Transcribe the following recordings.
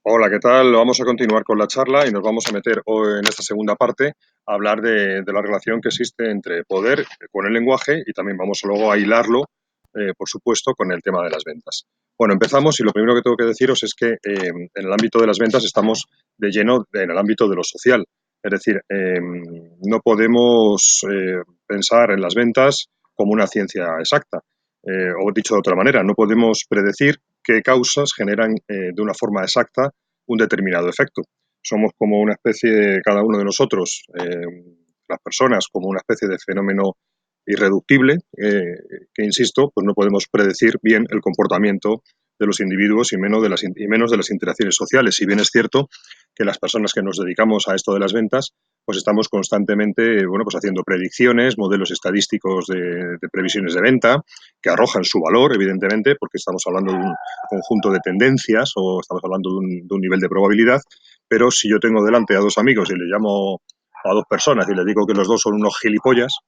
Hola, ¿qué tal? Vamos a continuar con la charla y nos vamos a meter hoy en esta segunda parte a hablar de la relación que existe entre poder con el lenguaje y también vamos luego a hilarlo, por supuesto, con el tema de las ventas. Bueno, empezamos y lo primero que tengo que deciros es que en el ámbito de las ventas estamos de lleno en el ámbito de lo social. Es decir, no podemos pensar en las ventas como una ciencia exacta. O dicho de otra manera, no podemos predecir qué causas generan de una forma exacta un determinado efecto. Somos como una especie, cada uno de nosotros, las personas, como una especie de fenómeno irreductible, que, insisto, pues no podemos predecir bien el comportamiento de los individuos y menos de las interacciones sociales. Si bien es cierto que las personas que nos dedicamos a esto de las ventas, pues estamos constantemente, bueno, pues haciendo predicciones, modelos estadísticos de previsiones de venta, que arrojan su valor, evidentemente, porque estamos hablando de un conjunto de tendencias o estamos hablando de un nivel de probabilidad, pero si yo tengo delante a dos amigos y le llamo a dos personas y les digo que los dos son unos gilipollas,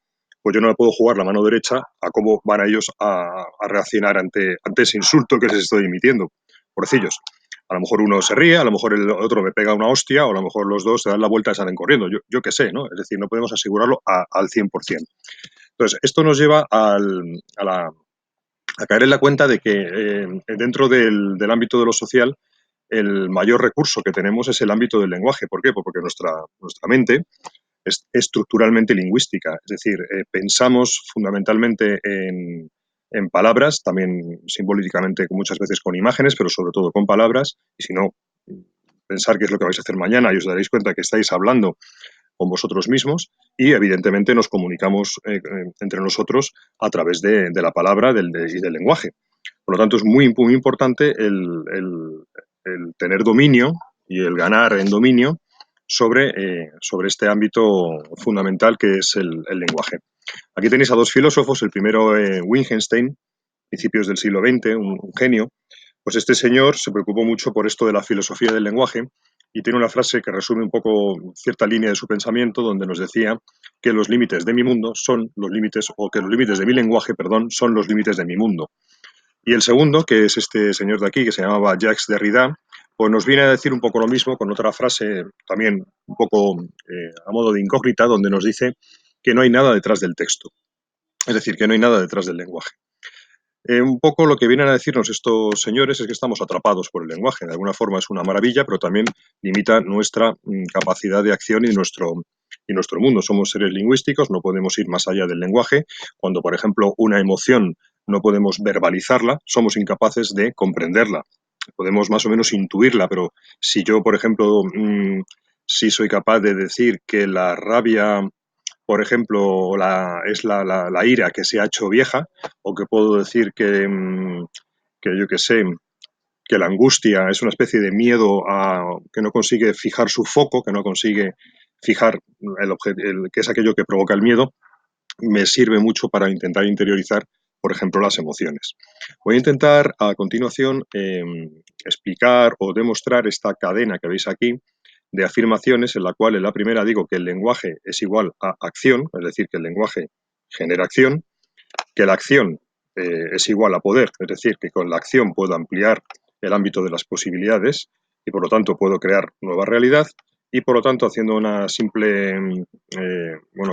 pues yo no me puedo jugar la mano derecha a cómo van a ellos a reaccionar ante ese insulto que les estoy emitiendo. Pobrecillos. A lo mejor uno se ríe, a lo mejor el otro me pega una hostia, o a lo mejor los dos se dan la vuelta y salen corriendo. Yo qué sé, ¿no? Es decir, no podemos asegurarlo al 100%. Entonces, esto nos lleva a caer en la cuenta de que dentro del ámbito de lo social, el mayor recurso que tenemos es el ámbito del lenguaje. ¿Por qué? Pues porque nuestra mente es estructuralmente lingüística, es decir, pensamos fundamentalmente en palabras, también simbólicamente muchas veces con imágenes, pero sobre todo con palabras, y si no, pensar qué es lo que vais a hacer mañana y os daréis cuenta que estáis hablando con vosotros mismos y evidentemente nos comunicamos entre nosotros a través de la palabra y del lenguaje. Por lo tanto, es muy importante el tener dominio y el ganar en dominio sobre este ámbito fundamental que es el lenguaje. Aquí tenéis a dos filósofos, el primero Wittgenstein, principios del siglo XX, un genio. Pues este señor se preocupó mucho por esto de la filosofía del lenguaje y tiene una frase que resume un poco cierta línea de su pensamiento donde nos decía que los límites de mi mundo son los límites, o que los límites de mi lenguaje, perdón, son los límites de mi mundo. Y el segundo, que es este señor de aquí, que se llamaba Jacques Derrida, pues nos viene a decir un poco lo mismo con otra frase también un poco a modo de incógnita, donde nos dice que no hay nada detrás del texto, es decir, que no hay nada detrás del lenguaje. Un poco lo que vienen a decirnos estos señores es que estamos atrapados por el lenguaje. De alguna forma es una maravilla, pero también limita nuestra capacidad de acción y nuestro mundo. Somos seres lingüísticos, no podemos ir más allá del lenguaje. Cuando, por ejemplo, una emoción no podemos verbalizarla, somos incapaces de comprenderla. Podemos más o menos intuirla, pero si yo, por ejemplo, si soy capaz de decir que la rabia, por ejemplo, la ira que se ha hecho vieja, o que puedo decir que yo que sé, que la angustia es una especie de miedo que no consigue fijar su foco, que no consigue fijar que es aquello que provoca el miedo, me sirve mucho para intentar interiorizar, por ejemplo, las emociones. Voy a intentar a continuación explicar o demostrar esta cadena que veis aquí de afirmaciones en la cual en la primera digo que el lenguaje es igual a acción, es decir, que el lenguaje genera acción, que la acción es igual a poder, es decir, que con la acción puedo ampliar el ámbito de las posibilidades y por lo tanto puedo crear nueva realidad y por lo tanto haciendo una simple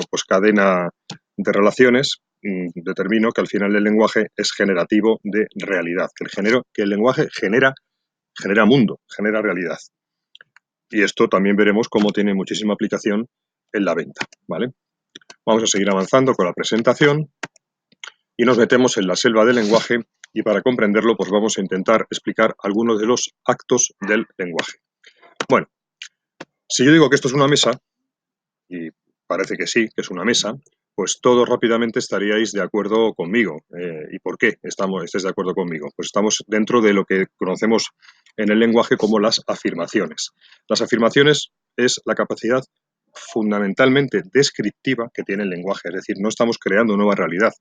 pues cadena de relaciones determino que al final el lenguaje es generativo de realidad, que el lenguaje genera mundo, genera realidad. Y esto también veremos cómo tiene muchísima aplicación en la venta, ¿vale? Vamos a seguir avanzando con la presentación y nos metemos en la selva del lenguaje y para comprenderlo pues vamos a intentar explicar algunos de los actos del lenguaje. Bueno, si yo digo que esto es una mesa, y parece que sí, que es una mesa, pues todos rápidamente estaríais de acuerdo conmigo. ¿Y por qué estés de acuerdo conmigo? Pues estamos dentro de lo que conocemos en el lenguaje como las afirmaciones. Las afirmaciones es la capacidad fundamentalmente descriptiva que tiene el lenguaje, es decir, no estamos creando nueva realidad.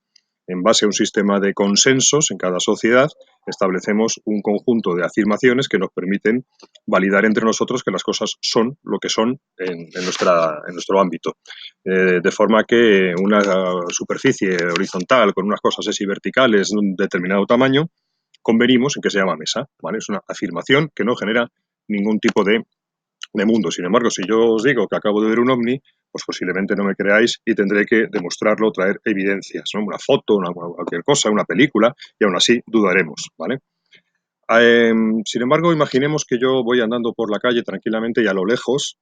En base a un sistema de consensos en cada sociedad, establecemos un conjunto de afirmaciones que nos permiten validar entre nosotros que las cosas son lo que son en nuestro ámbito. De forma que una superficie horizontal con unas cosas así verticales de un determinado tamaño, convenimos en que se llama mesa, ¿vale? Es una afirmación que no genera ningún tipo de mundo. Sin embargo, si yo os digo que acabo de ver un ovni, pues posiblemente no me creáis y tendré que demostrarlo, traer evidencias, ¿no? Una foto, cualquier cosa, una película, y aún así dudaremos, ¿vale? Sin embargo, imaginemos que yo voy andando por la calle tranquilamente y a lo lejos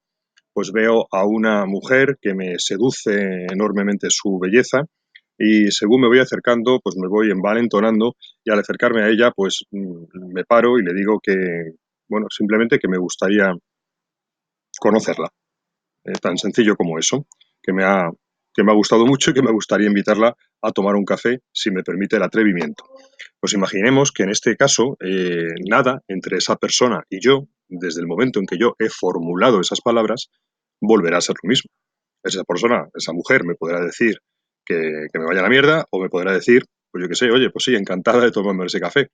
pues veo a una mujer que me seduce enormemente su belleza y según me voy acercando, pues me voy envalentonando y al acercarme a ella, pues me paro y le digo que, bueno, simplemente que me gustaría conocerla. Tan sencillo como eso, que me ha, que me ha gustado mucho y que me gustaría invitarla a tomar un café si me permite el atrevimiento. Pues imaginemos que en este caso nada entre esa persona y yo, desde el momento en que yo he formulado esas palabras, volverá a ser lo mismo. Esa persona, esa mujer me podrá decir que me vaya a la mierda o me podrá decir, pues yo qué sé, oye, pues sí, encantada de tomarme ese café.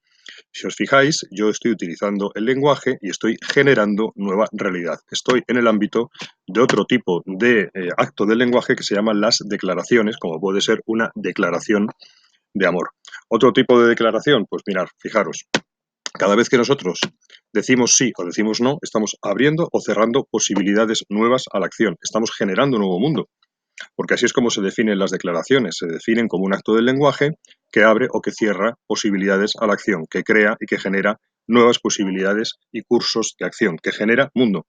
Si os fijáis, yo estoy utilizando el lenguaje y estoy generando nueva realidad. Estoy en el ámbito de otro tipo de acto del lenguaje que se llaman las declaraciones, como puede ser una declaración de amor. Otro tipo de declaración, pues mirad, fijaros, cada vez que nosotros decimos sí o decimos no, estamos abriendo o cerrando posibilidades nuevas a la acción. Estamos generando un nuevo mundo, porque así es como se definen las declaraciones. Se definen como un acto del lenguaje que abre o que cierra posibilidades a la acción, que crea y que genera nuevas posibilidades y cursos de acción, que genera mundo.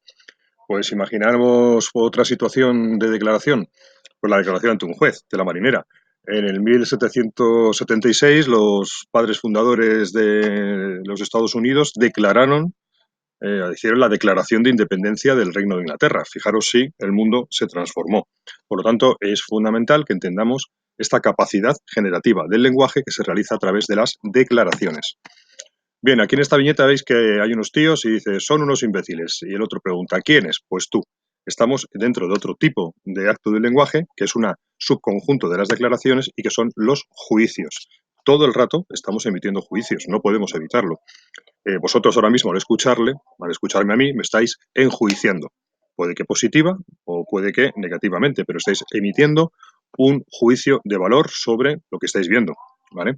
Pues imaginamos otra situación de declaración, pues la declaración ante un juez de la marinera. En el 1776, los padres fundadores de los Estados Unidos declararon, hicieron la declaración de independencia del Reino de Inglaterra. Fijaros si el mundo se transformó. Por lo tanto, es fundamental que entendamos esta capacidad generativa del lenguaje que se realiza a través de las declaraciones. Bien, aquí en esta viñeta veis que hay unos tíos y dice, son unos imbéciles. Y el otro pregunta, ¿quiénes? Pues tú. Estamos dentro de otro tipo de acto del lenguaje, que es un subconjunto de las declaraciones y que son los juicios. Todo el rato estamos emitiendo juicios, no podemos evitarlo. Vosotros ahora mismo al escucharme a mí, me estáis enjuiciando. Puede que positiva o puede que negativamente, pero estáis emitiendo un juicio de valor sobre lo que estáis viendo, ¿vale?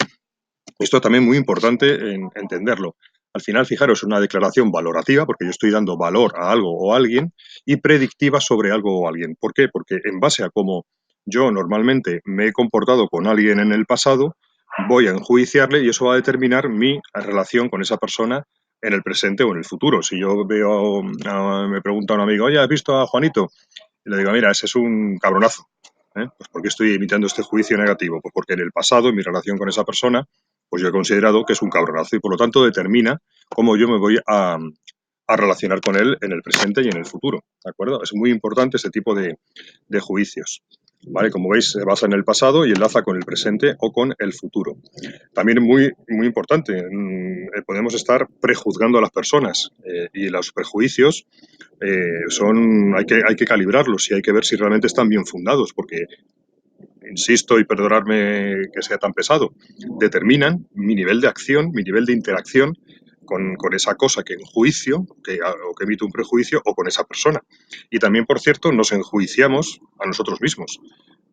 Esto también es muy importante en entenderlo. Al final, fijaros, es una declaración valorativa, porque yo estoy dando valor a algo o a alguien, y predictiva sobre algo o alguien. ¿Por qué? Porque en base a cómo yo normalmente me he comportado con alguien en el pasado, voy a enjuiciarle y eso va a determinar mi relación con esa persona en el presente o en el futuro. Si yo veo, me pregunta un amigo, oye, ¿has visto a Juanito? Y le digo, mira, ese es un cabronazo. Pues ¿por qué estoy emitiendo este juicio negativo? Pues porque en el pasado, en mi relación con esa persona, pues yo he considerado que es un cabronazo y por lo tanto determina cómo yo me voy a relacionar con él en el presente y en el futuro, ¿de acuerdo? Es muy importante este tipo de juicios, ¿vale? Como veis, se basa en el pasado y enlaza con el presente o con el futuro. También muy, muy importante, podemos estar prejuzgando a las personas y los prejuicios hay que calibrarlos y hay que ver si realmente están bien fundados, porque insisto y perdonadme que sea tan pesado, determinan mi nivel de acción, mi nivel de interacción con esa cosa que enjuicio o que emito un prejuicio o con esa persona. Y también, por cierto, nos enjuiciamos a nosotros mismos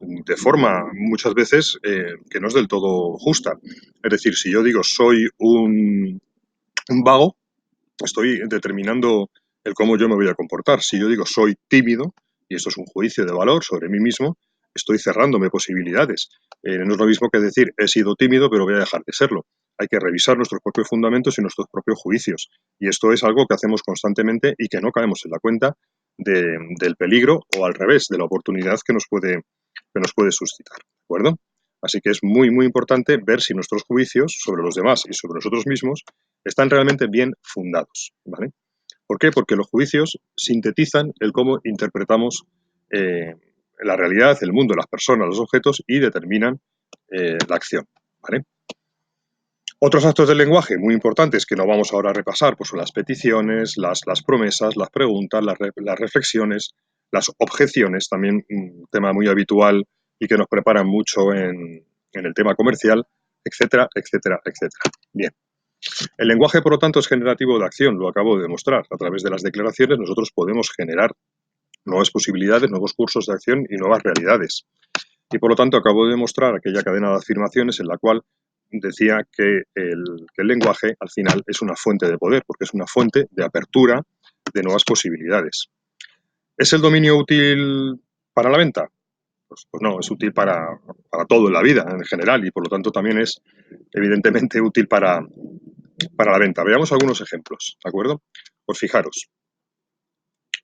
de forma muchas veces que no es del todo justa. Es decir, si yo digo soy un vago, estoy determinando el cómo yo me voy a comportar. Si yo digo soy tímido, y esto es un juicio de valor sobre mí mismo, estoy cerrándome posibilidades. No es lo mismo que decir he sido tímido, pero voy a dejar de serlo. Hay que revisar nuestros propios fundamentos y nuestros propios juicios. Y esto es algo que hacemos constantemente y que no caemos en la cuenta del peligro o al revés, de la oportunidad que nos puede suscitar. ¿De acuerdo? Así que es muy, muy importante ver si nuestros juicios sobre los demás y sobre nosotros mismos están realmente bien fundados, ¿vale? ¿Por qué? Porque los juicios sintetizan el cómo interpretamos la realidad, el mundo, las personas, los objetos y determinan la acción, ¿vale? Otros actos del lenguaje muy importantes que no vamos ahora a repasar pues son las peticiones, las promesas, las preguntas, las reflexiones, las objeciones, también un tema muy habitual y que nos preparan mucho en el tema comercial, etcétera, etcétera, etcétera. Bien. El lenguaje, por lo tanto, es generativo de acción, lo acabo de demostrar. A través de las declaraciones nosotros podemos generar nuevas posibilidades, nuevos cursos de acción y nuevas realidades. Y por lo tanto acabo de demostrar aquella cadena de afirmaciones en la cual decía que el lenguaje al final es una fuente de poder, porque es una fuente de apertura de nuevas posibilidades. ¿Es el dominio útil para la venta? Pues no, es útil para todo en la vida en general y por lo tanto también es evidentemente útil para la venta. Veamos algunos ejemplos, ¿de acuerdo? Pues fijaros,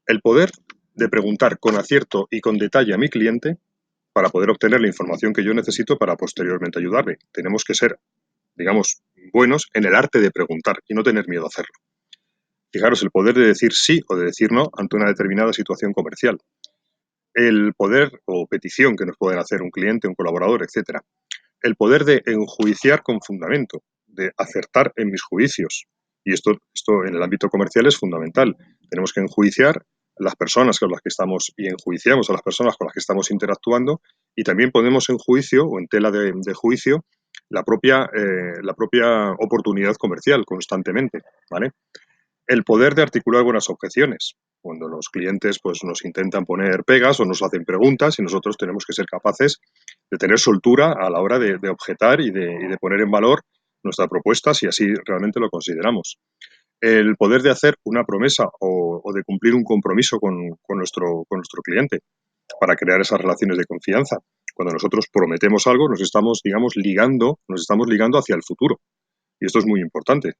el poder de preguntar con acierto y con detalle a mi cliente para poder obtener la información que yo necesito para posteriormente ayudarle. Tenemos que ser, digamos, buenos en el arte de preguntar y no tener miedo a hacerlo. Fijaros, el poder de decir sí o de decir no ante una determinada situación comercial. El poder o petición que nos pueden hacer un cliente, un colaborador, etcétera. El poder de enjuiciar con fundamento, de acertar en mis juicios. Y esto en el ámbito comercial es fundamental. Tenemos que enjuiciar las personas con las que estamos y enjuiciamos a las personas con las que estamos interactuando y también ponemos en juicio o en tela de juicio la propia oportunidad comercial constantemente, ¿vale? El poder de articular buenas objeciones. Cuando los clientes pues, nos intentan poner pegas o nos hacen preguntas y nosotros tenemos que ser capaces de tener soltura a la hora de objetar y de poner en valor nuestra propuesta si así realmente lo consideramos. El poder de hacer una promesa o de cumplir un compromiso con nuestro cliente para crear esas relaciones de confianza. Cuando nosotros prometemos algo, nos estamos ligando hacia el futuro. Y esto es muy importante.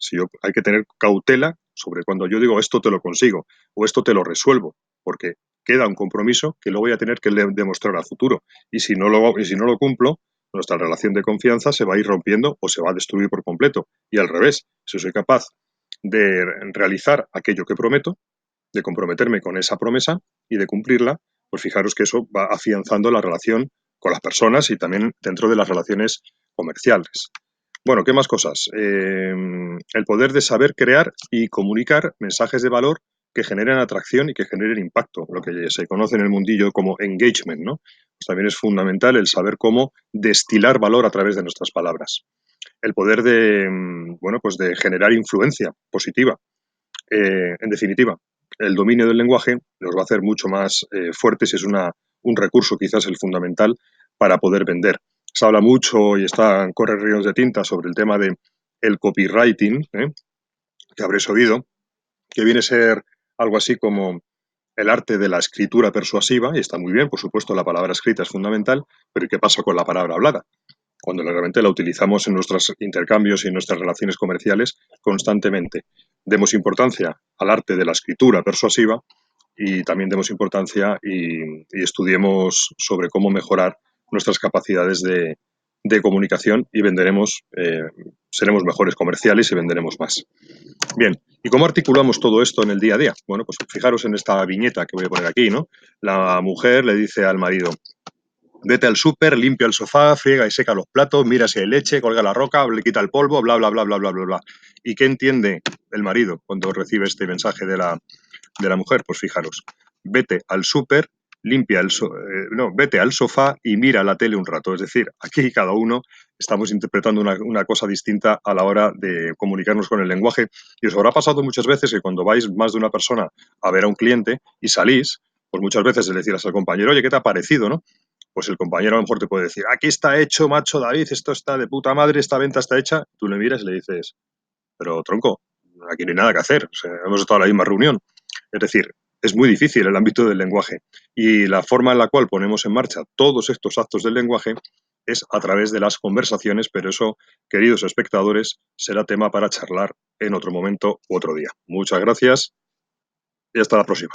Hay que tener cautela sobre cuando yo digo esto te lo consigo o esto te lo resuelvo, porque queda un compromiso que lo voy a tener que demostrar a futuro. Y si no lo cumplo, nuestra relación de confianza se va a ir rompiendo o se va a destruir por completo. Y al revés, si soy capaz de realizar aquello que prometo, de comprometerme con esa promesa y de cumplirla, pues fijaros que eso va afianzando la relación con las personas y también dentro de las relaciones comerciales. Bueno, ¿qué más cosas? El poder de saber crear y comunicar mensajes de valor que generen atracción y que generen impacto, lo que se conoce en el mundillo como engagement, ¿no? Pues también es fundamental el saber cómo destilar valor a través de nuestras palabras. El poder pues de generar influencia positiva. En definitiva, el dominio del lenguaje nos va a hacer mucho más fuertes y es un recurso quizás el fundamental para poder vender. Se habla mucho y corre ríos de tinta sobre el tema de el copywriting, que habréis oído, que viene a ser algo así como el arte de la escritura persuasiva, y está muy bien, por supuesto, la palabra escrita es fundamental, pero ¿y qué pasa con la palabra hablada? Cuando realmente la utilizamos en nuestros intercambios y en nuestras relaciones comerciales constantemente. Demos importancia al arte de la escritura persuasiva y también demos importancia y estudiemos sobre cómo mejorar nuestras capacidades de comunicación y seremos mejores comerciales y venderemos más. Bien, ¿y cómo articulamos todo esto en el día a día? Bueno, pues fijaros en esta viñeta que voy a poner aquí, ¿no? La mujer le dice al marido: vete al súper, limpia el sofá, friega y seca los platos, mira si hay leche, colga la roca, le quita el polvo, bla, bla, bla, bla, bla, bla, bla. ¿Y qué entiende el marido cuando recibe este mensaje de la mujer? Pues fijaros, vete al súper, vete al sofá y mira la tele un rato. Es decir, aquí cada uno estamos interpretando una cosa distinta a la hora de comunicarnos con el lenguaje. Y os habrá pasado muchas veces que cuando vais más de una persona a ver a un cliente y salís, pues muchas veces le decís al compañero, oye, ¿qué te ha parecido, no? Pues el compañero a lo mejor te puede decir, aquí está hecho, macho David, esto está de puta madre, esta venta está hecha. Tú le miras y le dices, pero tronco, aquí no hay nada que hacer, o sea, hemos estado en la misma reunión. Es decir, es muy difícil el ámbito del lenguaje y la forma en la cual ponemos en marcha todos estos actos del lenguaje es a través de las conversaciones, pero eso, queridos espectadores, será tema para charlar en otro momento u otro día. Muchas gracias y hasta la próxima.